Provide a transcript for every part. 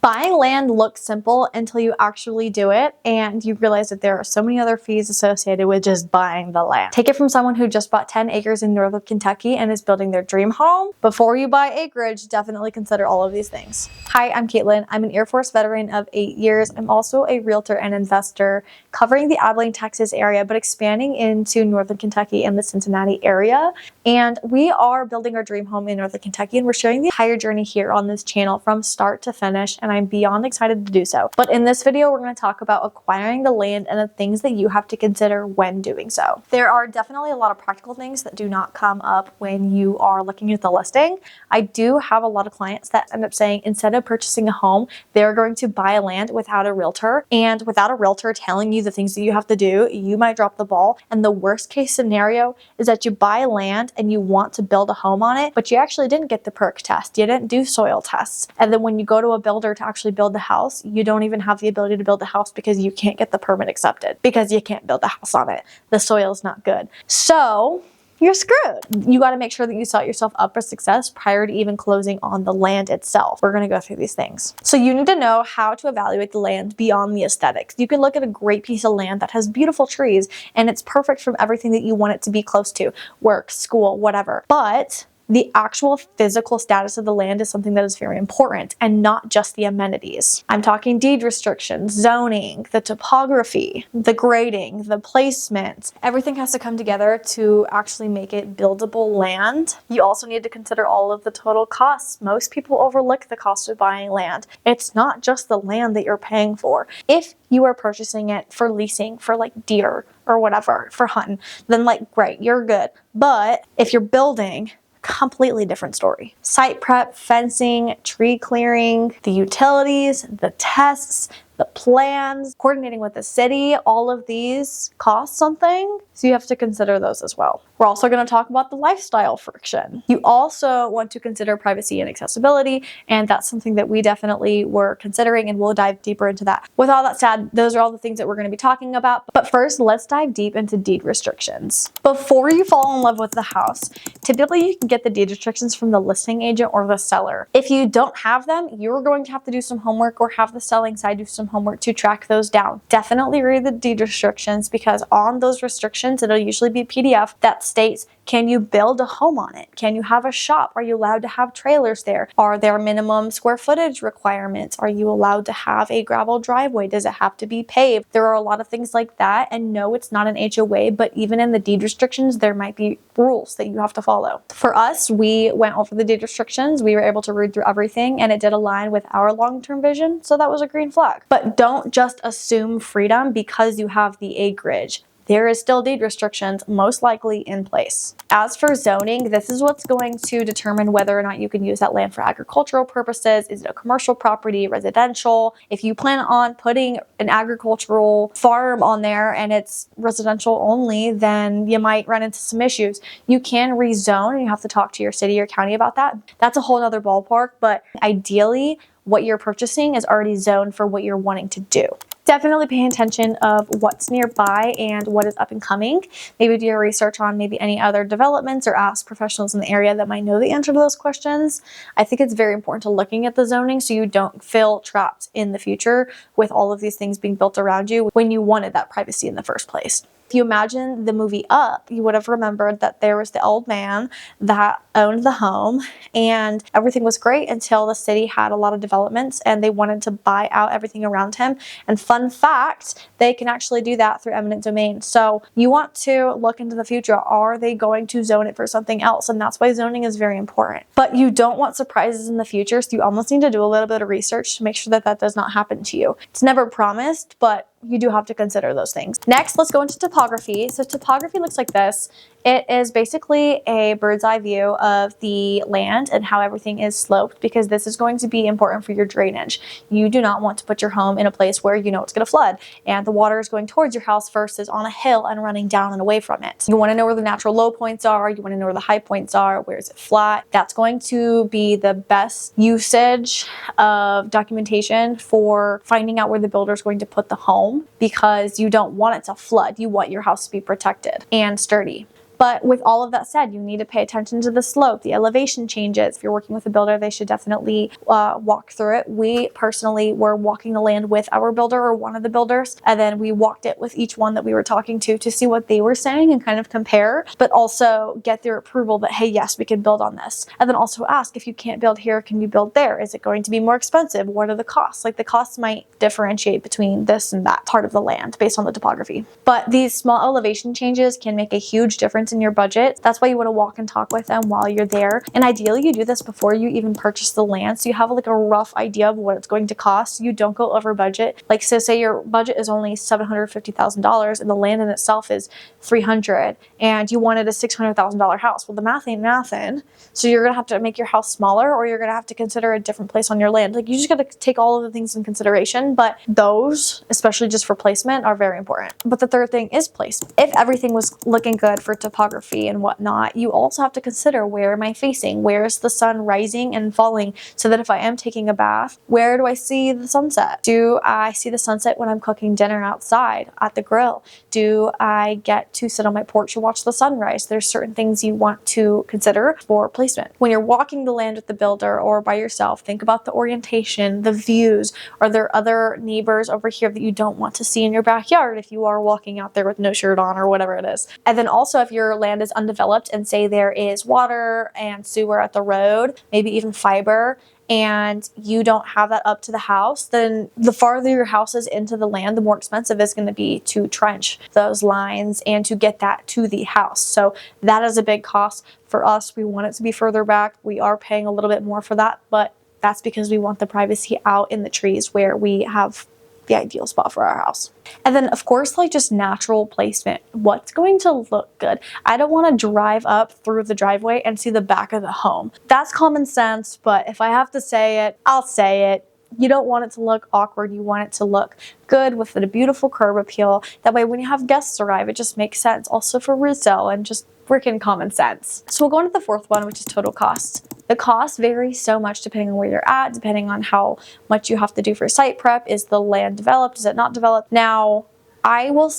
Buying land looks simple until you actually do it and you realize that there are so many other fees associated with just buying the land. Take it from someone who just bought 10 acres in northern Kentucky and is building their dream home. Before you buy acreage, definitely consider all of these things. Hi, I'm Kaitlyn. I'm an Air Force veteran of 8 years. I'm also a realtor and investor covering the Abilene, Texas area, but expanding into northern Kentucky and the Cincinnati area. And we are building our dream home in northern Kentucky, and we're sharing the entire journey here on this channel from start to finish, and I'm beyond excited to do so. But in this video, we're going to talk about acquiring the land and the things that you have to consider when doing so. There are definitely a lot of practical things that do not come up when you are looking at the listing. I do have a lot of clients that end up saying instead of purchasing a home, they're going to buy land without a realtor, and without a realtor telling you the things that you have to do, you might drop the ball. And the worst case scenario is that you buy land and you want to build a home on it, but you actually didn't get the Perc test. You didn't do soil tests. And then when you go to a builder to actually build the house, you don't even have the ability to build the house because you can't get the permit accepted because you can't build the house on it. The soil is not good. So you're screwed. You got to make sure that you set yourself up for success prior to even closing on the land itself. We're going to go through these things. So you need to know how to evaluate the land beyond the aesthetics. You can look at a great piece of land that has beautiful trees and it's perfect from everything that you want it to be close to, work, school, whatever. But the actual physical status of the land is something that is very important, and not just the amenities. I'm talking deed restrictions, zoning, the topography, the grading, the placement. Everything has to come together to actually make it buildable land. You also need to consider all of the total costs. Most people overlook the cost of buying land. It's not just the land that you're paying for. If you are purchasing it for leasing, for like deer or whatever, for hunting, then like great, you're good. But if you're building, completely different story. Site prep, fencing, tree clearing, the utilities, the tests, the plans, coordinating with the city, all of these cost something. So you have to consider those as well. We're also going to talk about the lifestyle friction. You also want to consider privacy and accessibility, and that's something that we definitely were considering, and we'll dive deeper into that. With all that said, those are all the things that we're going to be talking about. But first, let's dive deep into deed restrictions. Before you fall in love with the house, typically you can get the deed restrictions from the listing agent or the seller. If you don't have them, you're going to have to do some homework or have the selling side do some homework to track those down. Definitely read the deed restrictions, because on those restrictions, it'll usually be a PDF that states, can you build a home on it? Can you have a shop? Are you allowed to have trailers there? Are there minimum square footage requirements? Are you allowed to have a gravel driveway? Does it have to be paved? There are a lot of things like that. And no, it's not an HOA, but even in the deed restrictions, there might be rules that you have to follow. For us, we went over the deed restrictions. We were able to read through everything, and it did align with our long-term vision. So that was a green flag. But don't just assume freedom because you have the acreage. There is still deed restrictions most likely in place. As for zoning, this is what's going to determine whether or not you can use that land for agricultural purposes. Is it a commercial property, residential? If you plan on putting an agricultural farm on there and it's residential only, then you might run into some issues. You can rezone, and you have to talk to your city or county about that. That's a whole other ballpark, but ideally, what you're purchasing is already zoned for what you're wanting to do. Definitely pay attention of what's nearby and what is up and coming. Maybe do your research on maybe any other developments or ask professionals in the area that might know the answer to those questions. I think it's very important to looking at the zoning so you don't feel trapped in the future with all of these things being built around you when you wanted that privacy in the first place. If you imagine the movie Up, you would have remembered that there was the old man that owned the home and everything was great until the city had a lot of developments and they wanted to buy out everything around him. And fun fact, they can actually do that through eminent domain. So you want to look into the future. Are they going to zone it for something else? And that's why zoning is very important. But you don't want surprises in the future, so you almost need to do a little bit of research to make sure that that does not happen to you. It's never promised, but you do have to consider those things. Next, let's go into topography. So topography looks like this. It is basically a bird's eye view of the land and how everything is sloped, because this is going to be important for your drainage. You do not want to put your home in a place where you know it's going to flood and the water is going towards your house versus on a hill and running down and away from it. You want to know where the natural low points are. You want to know where the high points are. Where is it flat? That's going to be the best usage of documentation for finding out where the builder is going to put the home, because you don't want it to flood. You want your house to be protected and sturdy. But with all of that said, you need to pay attention to the slope, the elevation changes. If you're working with a builder, they should definitely walk through it. We personally were walking the land with our builder or one of the builders, and then we walked it with each one that we were talking to see what they were saying and kind of compare, but also get their approval that, hey, yes, we can build on this. And then also ask, if you can't build here, can you build there? Is it going to be more expensive? What are the costs? Like, the costs might differentiate between this and that part of the land based on the topography. But these small elevation changes can make a huge difference in your budget. That's why you want to walk and talk with them while you're there. And ideally, you do this before you even purchase the land, so you have like a rough idea of what it's going to cost. You don't go over budget. Like, so say your budget is only $750,000 and the land in itself is $300,000, and you wanted a $600,000 house. Well, the math ain't mathin'. So you're gonna have to make your house smaller, or you're gonna have to consider a different place on your land. Like, you just gotta take all of the things in consideration, but those, especially just for placement, are very important. But the third thing is placement. If everything was looking good for topography and whatnot, you also have to consider, where am I facing? Where is the sun rising and falling? So that if I am taking a bath, where do I see the sunset? Do I see the sunset when I'm cooking dinner outside at the grill? Do I get to sit on my porch and watch the sunrise? There's certain things you want to consider for placement. When you're walking the land with the builder or by yourself, think about the orientation, the views. Are there other neighbors over here that you don't want to see in your backyard if you are walking out there with no shirt on or whatever it is? And then also, if your land is undeveloped and say there is water and sewer at the road, maybe even fiber, and you don't have that up to the house, then the farther your house is into the land, the more expensive it's going to be to trench those lines and to get that to the house. So that is a big cost for us. We want it to be further back. We are paying a little bit more for that, but that's because we want the privacy out in the trees where we have the ideal spot for our house. And then, of course, like, just natural placement. What's going to look good? I don't want to drive up through the driveway and see the back of the home. That's common sense, but if I have to say it, I'll say it. You don't want it to look awkward. You want it to look good with a beautiful curb appeal. That way, when you have guests arrive, it just makes sense. Also for resale and just freaking common sense. So we'll go into the fourth one, which is total cost. The cost varies so much depending on where you're at, depending on how much you have to do for site prep. Is the land developed? Is it not developed? Now, I will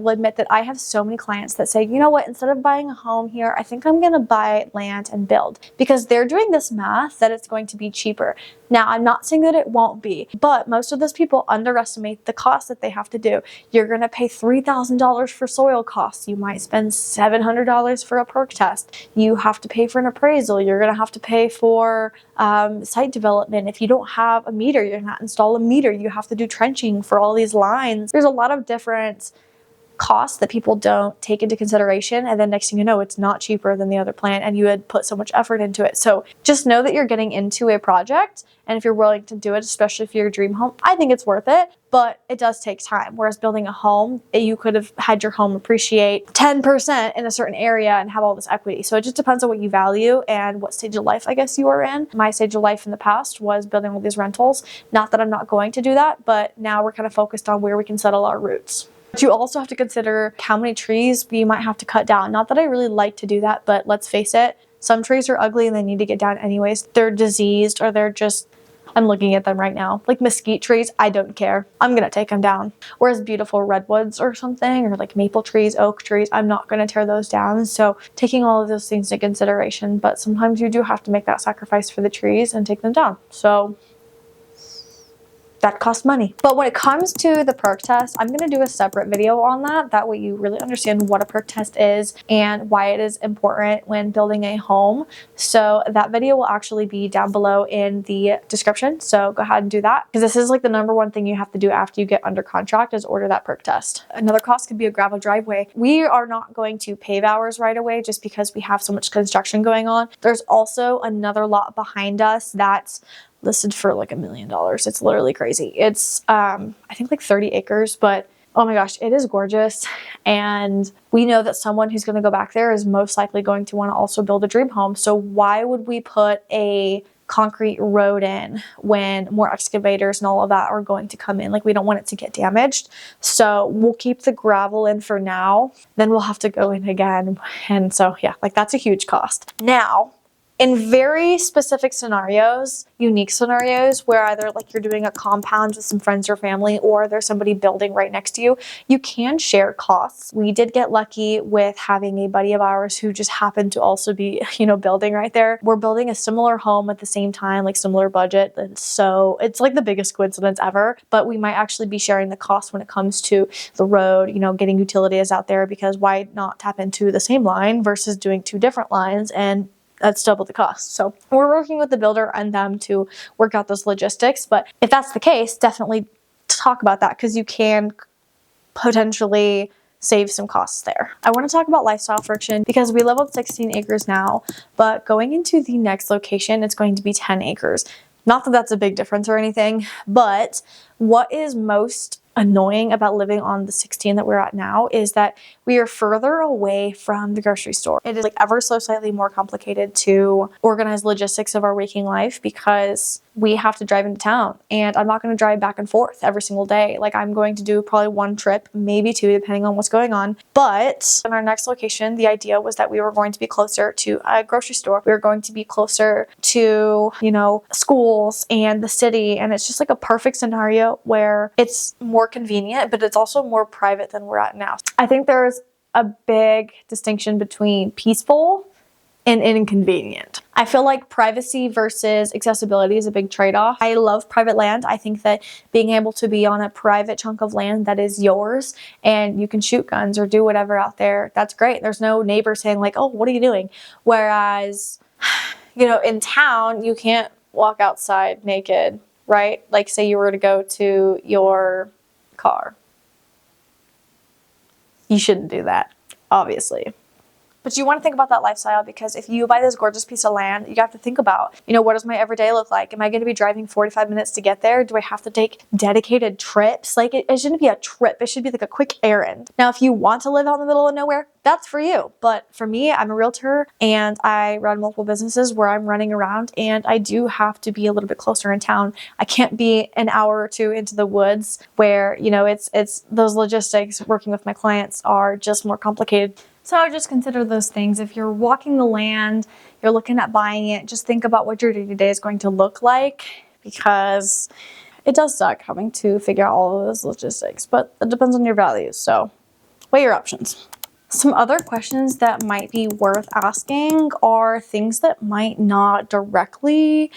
admit that I have so many clients that say, you know what, instead of buying a home here, I think I'm going to buy land and build, because they're doing this math that it's going to be cheaper. Now, I'm not saying that it won't be, but most of those people underestimate the cost that they have to do. You're going to pay $3,000 for soil costs. You might spend $700 for a perc test. You have to pay for an appraisal. You're going to have to pay for site development. If you don't have a meter, you're going to install a meter. You have to do trenching for all these lines. There's a lot of different costs that people don't take into consideration, and then next thing you know, it's not cheaper than the other plan, and you had put so much effort into it. So just know that you're getting into a project, and if you're willing to do it, especially for your dream home, I think it's worth it, but it does take time. Whereas building a home, you could have had your home appreciate 10% in a certain area and have all this equity. So it just depends on what you value and what stage of life, I guess, you are in. My stage of life in the past was building all these rentals. Not that I'm not going to do that, but now we're kind of focused on where we can settle our roots. But you also have to consider how many trees we might have to cut down. Not that I really like to do that, but let's face it, some trees are ugly and they need to get down anyways. They're diseased, or they're just, I'm looking at them right now. Like mesquite trees, I don't care. I'm gonna take them down. Whereas beautiful redwoods or something, or like maple trees, oak trees, I'm not gonna tear those down. So taking all of those things into consideration, but sometimes you do have to make that sacrifice for the trees and take them down. So that costs money. But when it comes to the perc test, I'm going to do a separate video on that. That way you really understand what a perc test is and why it is important when building a home. So that video will actually be down below in the description. So go ahead and do that, because this is like the #1 thing you have to do after you get under contract, is order that perc test. Another cost could be a gravel driveway. We are not going to pave ours right away just because we have so much construction going on. There's also another lot behind us that's listed for like $1 million. It's literally crazy. It's I think like 30 acres, but oh my gosh, it is gorgeous. And we know that someone who's going to go back there is most likely going to want to also build a dream home. So why would we put a concrete road in when more excavators and all of that are going to come in? Like, we don't want it to get damaged. So we'll keep the gravel in for now. Then we'll have to go in again. And so yeah, like, that's a huge cost. Now, In very specific scenarios, unique scenarios where either like you're doing a compound with some friends or family or there's somebody building right next to you, you can share costs. We did get lucky with having a buddy of ours who just happened to also be, building right there. We're building a similar home at the same time, like similar budget. And so it's like the biggest coincidence ever, but we might actually be sharing the cost when it comes to the road, getting utilities out there, because why not tap into the same line versus doing two different lines, and that's double the cost. So we're working with the builder and them to work out those logistics. But if that's the case, definitely talk about that, because you can potentially save some costs there. I want to talk about lifestyle friction because we live on 16 acres now, but going into the next location, it's going to be 10 acres. Not that that's a big difference or anything, but what is most annoying about living on the 16 that we're at now is that we are further away from the grocery store. It is like ever so slightly more complicated to organize logistics of our waking life because we have to drive into town, and I'm not going to drive back and forth every single day. Like, I'm going to do probably one trip, maybe two, depending on what's going on. But in our next location, the idea was that we were going to be closer to a grocery store. We were going to be closer to, schools and the city. And it's just like a perfect scenario where it's more convenient, but it's also more private than we're at now. I think there's a big distinction between peaceful and inconvenient. I feel like privacy versus accessibility is a big trade-off. I love private land. I think that being able to be on a private chunk of land that is yours and you can shoot guns or do whatever out there, that's great. There's no neighbor saying like, oh, what are you doing? Whereas, in town, you can't walk outside naked, right? Like, say you were to go to your car. You shouldn't do that, obviously. But you want to think about that lifestyle, because if you buy this gorgeous piece of land, you have to think about, what does my everyday look like? Am I going to be driving 45 minutes to get there? Do I have to take dedicated trips? Like, it shouldn't be a trip. It should be like a quick errand. Now, if you want to live out in the middle of nowhere, that's for you. But for me, I'm a realtor and I run multiple businesses where I'm running around, and I do have to be a little bit closer in town. I can't be an hour or two into the woods where, it's those logistics working with my clients are just more complicated. So just consider those things. If you're walking the land, you're looking at buying it, just think about what your day-to-day is going to look like, because it does suck having to figure out all of those logistics, but it depends on your values. So weigh your options. Some other questions that might be worth asking are things that might not directly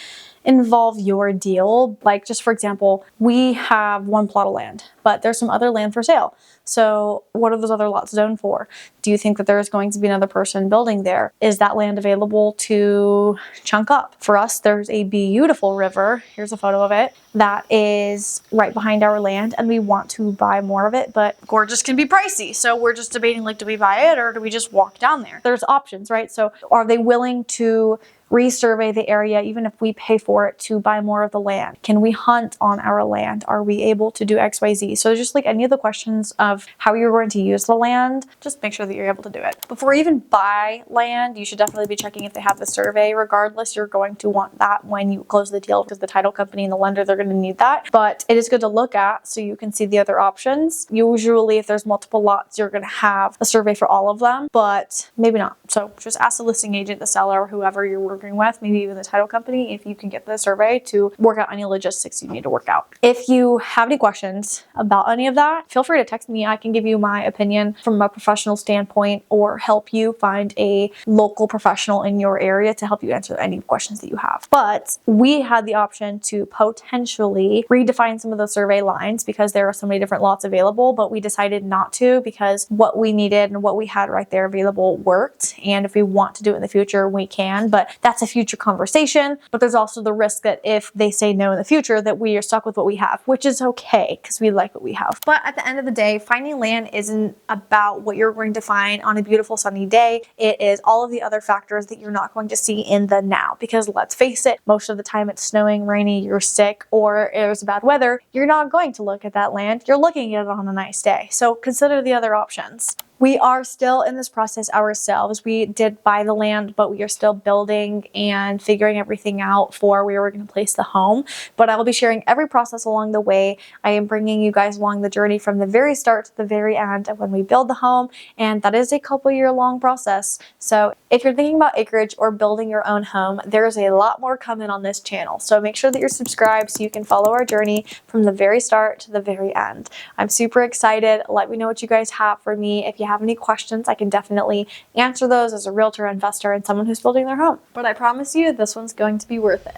involve your deal. Like, just for example, we have one plot of land, but there's some other land for sale. So what are those other lots zoned for? Do you think that there's going to be another person building there? Is that land available to chunk up? For us, there's a beautiful river. Here's a photo of it that is right behind our land, and we want to buy more of it, but gorgeous can be pricey. So we're just debating, like, do we buy it or do we just walk down there? There's options, right? So are they willing to resurvey the area even if we pay for it to buy more of the land? Can we hunt on our land? Are we able to do XYZ? So just like any of the questions of how you're going to use the land, just make sure that you're able to do it. Before you even buy land, you should definitely be checking if they have the survey. Regardless, you're going to want that when you close the deal, because the title company and the lender, they're going to need that. But it is good to look at so you can see the other options. Usually if there's multiple lots, you're going to have a survey for all of them, but maybe not. So just ask the listing agent, the seller, whoever you're working with, maybe even the title company, if you can get the survey to work out any logistics you need to work out. If you have any questions about any of that, feel free to text me. I can give you my opinion from a professional standpoint or help you find a local professional in your area to help you answer any questions that you have. But we had the option to potentially redefine some of the survey lines because there are so many different lots available, but we decided not to because what we needed and what we had right there available worked. And if we want to do it in the future, we can, but that's a future conversation. But there's also the risk that if they say no in the future, that we are stuck with what we have, which is okay because we like what we have. But at the end of the day, finding land isn't about what you're going to find on a beautiful sunny day. It is all of the other factors that you're not going to see in the now, because let's face it, most of the time it's snowing, rainy, you're sick, or there's bad weather. You're not going to look at that land. You're looking at it on a nice day. So consider the other options. We are still in this process ourselves. We did buy the land, but we are still building and figuring everything out for where we're going to place the home. But I will be sharing every process along the way. I am bringing you guys along the journey from the very start to the very end of when we build the home. And that is a couple year long process. So if you're thinking about acreage or building your own home, there's a lot more coming on this channel. So make sure that you're subscribed so you can follow our journey from the very start to the very end. I'm super excited. Let me know what you guys have for me. If you have any questions, I can definitely answer those as a realtor, investor, and someone who's building their home. But I promise you, this one's going to be worth it.